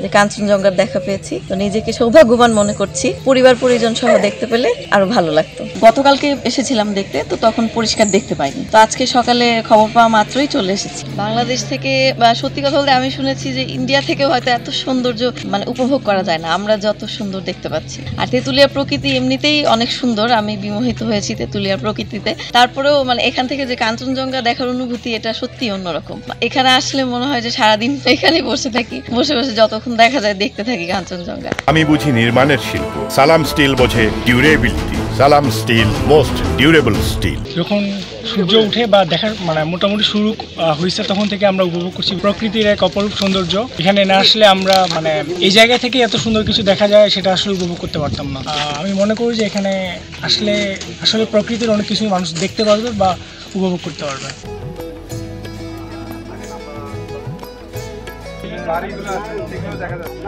যে কাঞ্চনজঙ্ঘার দেখা পেয়েছি, তো নিজেকে সৌভাগ্যবান মনে করছি। পরিবার পরিজন সহ দেখতে পেলে আরো ভালো লাগতো। গতকালকে এসেছিলাম দেখতে, তো তখন পরিষ্কার দেখতে পাইনি, তো আজকে সকালে খবর পাওয়া মাত্রই চলে এসেছি। বাংলাদেশ থেকে বা সত্যি কথা বলতে আমি শুনেছি যে ইন্ডিয়া থেকেও হয়তো এত সৌন্দর্য উপভোগ করা যায় না, আমরা যত সুন্দর দেখতে পাচ্ছি। আর তেঁতুলিয়ার প্রকৃতি এমনিতেই অনেক সুন্দর, আমি বিমোহিত হয়েছি তেঁতুলিয়ার প্রকৃতিতে। তারপরেও এখান থেকে যে কাঞ্চনজঙ্ঘা দেখার অনুভূতি, এটা সত্যি অন্যরকম। এখানে আসলে মনে হয় যে সারাদিন এখানে বসে থাকি, বসে বসে যতক্ষণ দেখা যায় দেখতে থাকি কাঞ্চনজঙ্ঘা। আমি বুঝি নির্মাণের শিল্প, সালাম স্টিল বোঝে ডিউরেবিলিটি। সালাম স্টিল, মোস্ট ডিউরেবল স্টিল। যখন সূর্য উঠে বা দেখার মোটামুটি শুরু হয়েছে, তখন থেকে আমরা উপভোগ করছি প্রকৃতির এক অপরূপ সৌন্দর্য। এখানে না আসলে আমরা এই জায়গা থেকে এত সুন্দর কিছু দেখা যায় সেটা আসলে উপভোগ করতে পারতাম না। আমি মনে করি যে এখানে আসলে আসলে প্রকৃতির অনেক কিছুই মানুষ দেখতে পারবে বা উপভোগ করতে পারবে। বাড়িগুলো আছে, সেগুলো দেখা যাচ্ছে।